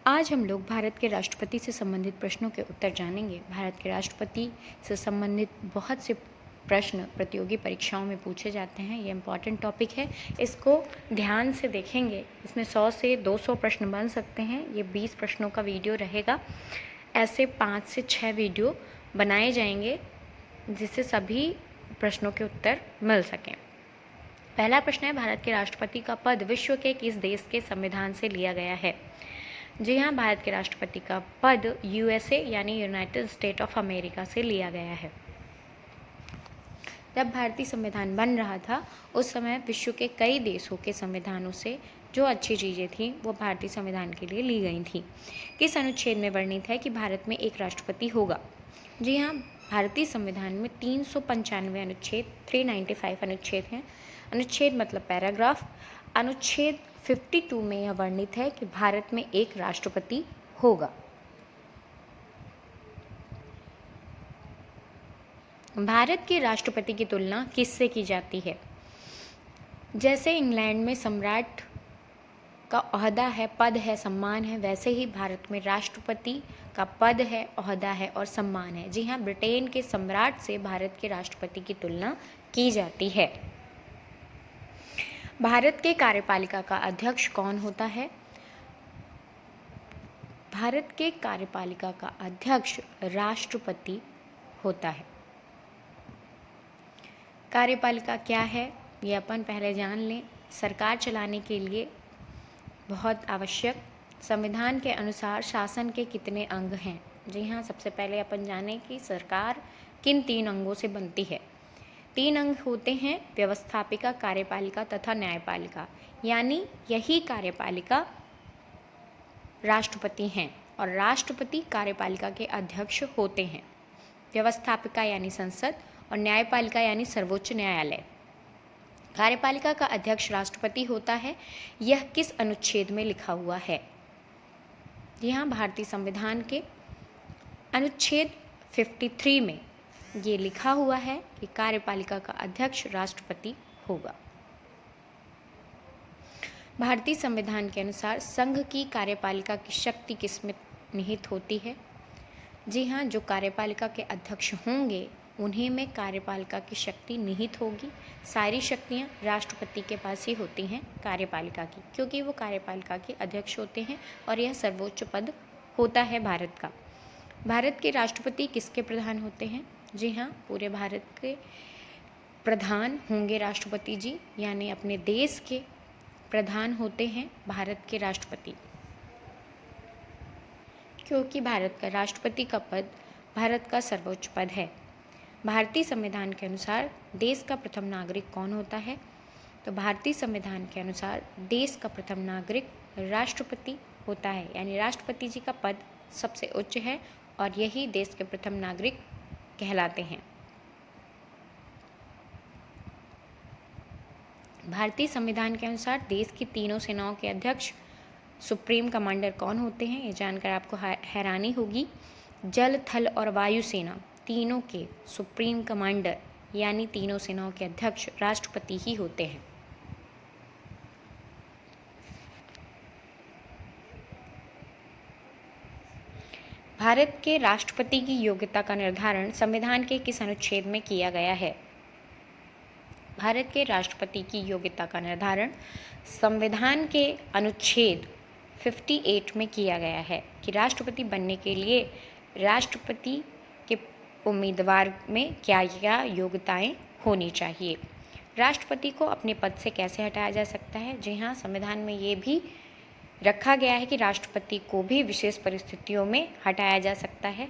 आज हम लोग भारत के राष्ट्रपति से संबंधित प्रश्नों के उत्तर जानेंगे। भारत के राष्ट्रपति से संबंधित बहुत से प्रश्न प्रतियोगी परीक्षाओं में पूछे जाते हैं। ये इम्पॉर्टेंट टॉपिक है, इसको ध्यान से देखेंगे। इसमें 100 से 200 प्रश्न बन सकते हैं। ये 20 प्रश्नों का वीडियो रहेगा। ऐसे 5 से 6 वीडियो बनाए जाएंगे जिससे सभी प्रश्नों के उत्तर मिल सकें। पहला प्रश्न है, भारत के राष्ट्रपति का पद विश्व के किस देश के संविधान से लिया गया है? जी हाँ, भारत के राष्ट्रपति का पद यूएसए यानी यूनाइटेड स्टेट ऑफ अमेरिका से लिया गया है। जब भारतीय संविधान बन रहा था उस समय विश्व के कई देशों के संविधानों से जो अच्छी चीज़ें थीं वो भारतीय संविधान के लिए ली गई थीं। किस अनुच्छेद में वर्णित है कि भारत में एक राष्ट्रपति होगा? जी हाँ, भारतीय संविधान में 395 अनुच्छेद 395 अनुच्छेद हैं। अनुच्छेद मतलब पैराग्राफ। अनुच्छेद 52 में यह वर्णित है कि भारत में एक राष्ट्रपति होगा। भारत के राष्ट्रपति की तुलना किससे की जाती है? जैसे इंग्लैंड में सम्राट का ओहदा है, पद है, सम्मान है, वैसे ही भारत में राष्ट्रपति का पद है, ओहदा है और सम्मान है। जी हाँ, ब्रिटेन के सम्राट से भारत के राष्ट्रपति की तुलना की जाती है। भारत के कार्यपालिका का अध्यक्ष कौन होता है? भारत के कार्यपालिका का अध्यक्ष राष्ट्रपति होता है। कार्यपालिका क्या है ये अपन पहले जान लें। सरकार चलाने के लिए बहुत आवश्यक। संविधान के अनुसार शासन के कितने अंग हैं? जी हाँ, सबसे पहले अपन जानें कि सरकार किन 3 अंगों से बनती है। 3 अंग होते हैं, व्यवस्थापिका, कार्यपालिका तथा न्यायपालिका। यानी यही कार्यपालिका राष्ट्रपति हैं और राष्ट्रपति कार्यपालिका के अध्यक्ष होते हैं। व्यवस्थापिका यानी संसद और न्यायपालिका यानी सर्वोच्च न्यायालय। कार्यपालिका का अध्यक्ष राष्ट्रपति होता है। यह किस अनुच्छेद में लिखा हुआ है? जी हाँ, भारतीय संविधान के अनुच्छेद 53 में ये लिखा हुआ है कि कार्यपालिका का अध्यक्ष राष्ट्रपति होगा। भारतीय संविधान के अनुसार संघ की कार्यपालिका की शक्ति किसमें निहित होती है? जी हाँ, जो कार्यपालिका के अध्यक्ष होंगे उन्हीं में कार्यपालिका की शक्ति निहित होगी। सारी शक्तियाँ राष्ट्रपति के पास ही होती हैं कार्यपालिका की, क्योंकि वो कार्यपालिका के अध्यक्ष होते हैं और यह सर्वोच्च पद होता है भारत का। भारत के राष्ट्रपति किसके प्रधान होते हैं? जी हाँ, पूरे भारत के प्रधान होंगे राष्ट्रपति जी, यानी अपने देश के प्रधान होते हैं भारत के राष्ट्रपति, क्योंकि भारत का राष्ट्रपति का पद भारत का सर्वोच्च पद है। भारतीय संविधान के अनुसार देश का प्रथम नागरिक कौन होता है? तो भारतीय संविधान के अनुसार देश का प्रथम नागरिक राष्ट्रपति होता है, यानी राष्ट्रपति जी का पद सबसे उच्च है और यही देश के प्रथम नागरिक कहलाते हैं। भारतीय संविधान के अनुसार देश की तीनों सेनाओं के अध्यक्ष सुप्रीम कमांडर कौन होते हैं? ये जानकर आपको हैरानी होगी। जल, थल और वायु सेना तीनों के सुप्रीम कमांडर यानी तीनों सेनाओं के अध्यक्ष राष्ट्रपति ही होते हैं। भारत के राष्ट्रपति की योग्यता का निर्धारण संविधान के किस अनुच्छेद में किया गया है? भारत के राष्ट्रपति की योग्यता का निर्धारण संविधान के अनुच्छेद 58 में किया गया है कि राष्ट्रपति बनने के लिए राष्ट्रपति के उम्मीदवार में क्या क्या योग्यताएं होनी चाहिए। राष्ट्रपति को अपने पद से कैसे हटाया जा सकता है? जी हाँ, संविधान में ये भी रखा गया है कि राष्ट्रपति को भी विशेष परिस्थितियों में हटाया जा सकता है।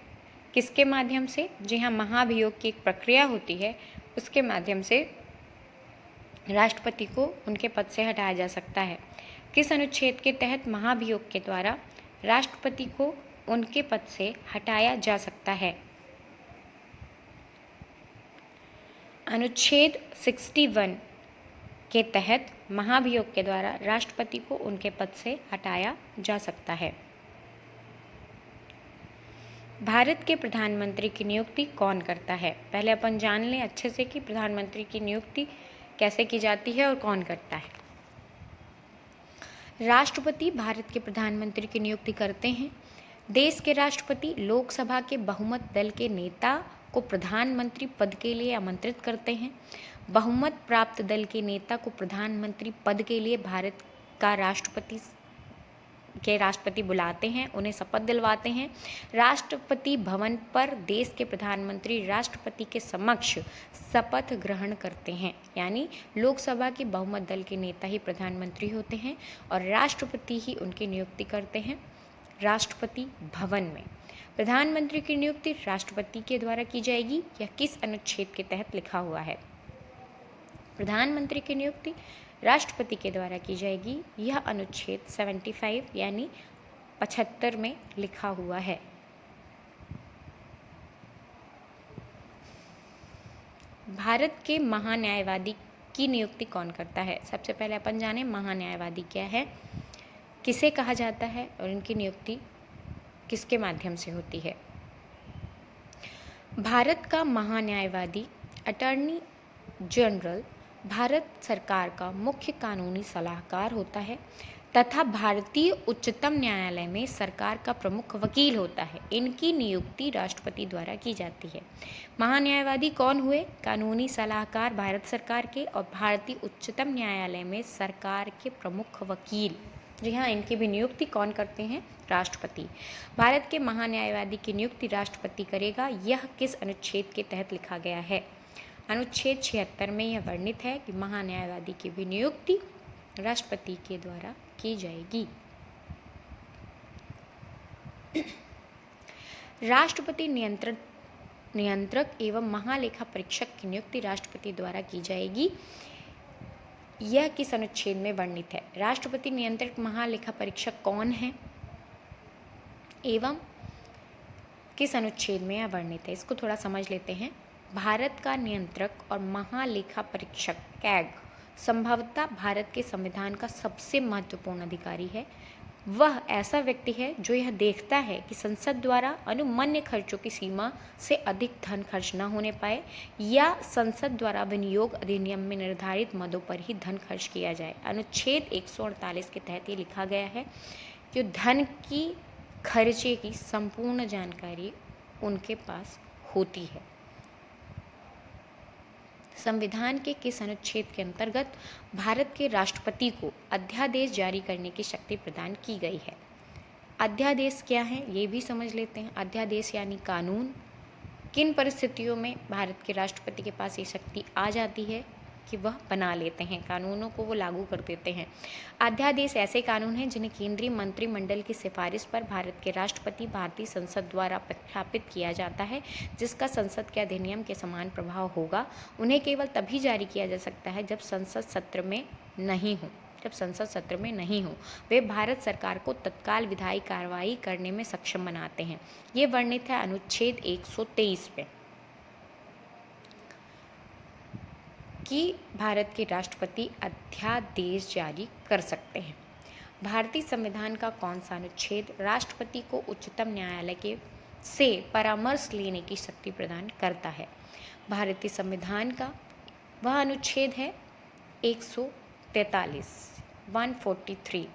किसके माध्यम से? जी हाँ, महाभियोग की एक प्रक्रिया होती है, उसके माध्यम से राष्ट्रपति को उनके पद से हटाया जा सकता है। किस अनुच्छेद के तहत महाभियोग के द्वारा राष्ट्रपति को उनके पद से हटाया जा सकता है? अनुच्छेद 61 के तहत महाभियोग के द्वारा राष्ट्रपति को उनके पद से हटाया जा सकता है। भारत के प्रधानमंत्री की नियुक्ति कौन करता है? पहले अपन जान लें अच्छे से कि प्रधानमंत्री की नियुक्ति कैसे की जाती है और कौन करता है। राष्ट्रपति भारत के प्रधानमंत्री की नियुक्ति करते हैं। देश के राष्ट्रपति लोकसभा के बहुमत दल के नेता को प्रधानमंत्री पद के लिए आमंत्रित करते हैं। बहुमत प्राप्त दल के नेता को प्रधानमंत्री पद के लिए भारत का राष्ट्रपति बुलाते हैं, उन्हें शपथ दिलवाते हैं। राष्ट्रपति भवन पर देश के प्रधानमंत्री राष्ट्रपति के समक्ष शपथ ग्रहण करते हैं। यानी लोकसभा के बहुमत दल के नेता ही प्रधानमंत्री होते हैं और राष्ट्रपति ही उनकी नियुक्ति करते हैं राष्ट्रपति भवन में। प्रधानमंत्री की नियुक्ति राष्ट्रपति के द्वारा की जाएगी। यह किस अनुच्छेद के तहत लिखा हुआ है? प्रधानमंत्री की नियुक्ति राष्ट्रपति के द्वारा की जाएगी। यह अनुच्छेद 75 यानी 75 में लिखा हुआ है। भारत के महान्यायवादी की नियुक्ति कौन करता है? सबसे पहले अपन जाने महान्यायवादी क्या है, किसे कहा जाता है और इनकी नियुक्ति किसके माध्यम से होती है। भारत का महान्यायवादी अटॉर्नी जनरल भारत सरकार का मुख्य कानूनी सलाहकार होता है तथा भारतीय उच्चतम न्यायालय में सरकार का प्रमुख वकील होता है। इनकी नियुक्ति राष्ट्रपति द्वारा की जाती है। महान्यायवादी कौन हुए? कानूनी सलाहकार भारत सरकार के और भारतीय उच्चतम न्यायालय में सरकार के प्रमुख वकील। जी हाँ, इनकी भी नियुक्ति कौन करते हैं? राष्ट्रपति। भारत के महान्यायवादी की नियुक्ति राष्ट्रपति करेगा। यह किस अनुच्छेद के तहत लिखा गया है? अनुच्छेद 76 में यह वर्णित है कि महान्यायवादी की भी नियुक्ति राष्ट्रपति के द्वारा की जाएगी। राष्ट्रपति नियंत्रक एवं महालेखा परीक्षक की नियुक्ति राष्ट्रपति द्वारा की जाएगी। यह किस अनुच्छेद में वर्णित है? राष्ट्रपति नियंत्रक महालेखा परीक्षक कौन है एवं किस अनुच्छेद में यह वर्णित है? इसको थोड़ा समझ लेते हैं। भारत का नियंत्रक और महालेखा परीक्षक कैग संभवतः भारत के संविधान का सबसे महत्वपूर्ण अधिकारी है। वह ऐसा व्यक्ति है जो यह देखता है कि संसद द्वारा अनुमान्य खर्चों की सीमा से अधिक धन खर्च न होने पाए या संसद द्वारा विनियोग अधिनियम में निर्धारित मदों पर ही धन खर्च किया जाए। अनुच्छेद 148 के तहत ये लिखा गया है कि धन की खर्चे की संपूर्ण जानकारी उनके पास होती है। संविधान के किस अनुच्छेद के अंतर्गत भारत के राष्ट्रपति को अध्यादेश जारी करने की शक्ति प्रदान की गई है? अध्यादेश क्या है ये भी समझ लेते हैं। अध्यादेश यानी कानून। किन परिस्थितियों में भारत के राष्ट्रपति के पास ये शक्ति आ जाती है कि वह बना लेते हैं, कानूनों को वो लागू कर देते हैं। अध्यादेश ऐसे कानून हैं जिन्हें केंद्रीय मंत्रिमंडल की सिफारिश पर भारत के राष्ट्रपति भारतीय संसद द्वारा प्रख्यापित किया जाता है, जिसका संसद के अधिनियम के समान प्रभाव होगा। उन्हें केवल तभी जारी किया जा सकता है जब संसद सत्र में नहीं हो। वे भारत सरकार को तत्काल विधायी कार्रवाई करने में सक्षम बनाते हैं। ये वर्णित है अनुच्छेद 123 पे कि भारत के राष्ट्रपति अध्यादेश जारी कर सकते हैं। भारतीय संविधान का कौन सा अनुच्छेद राष्ट्रपति को उच्चतम न्यायालय से परामर्श लेने की शक्ति प्रदान करता है? भारतीय संविधान का वह अनुच्छेद है 143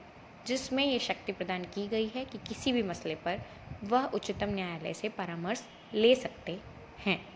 जिसमें ये शक्ति प्रदान की गई है कि किसी भी मसले पर वह उच्चतम न्यायालय से परामर्श ले सकते हैं।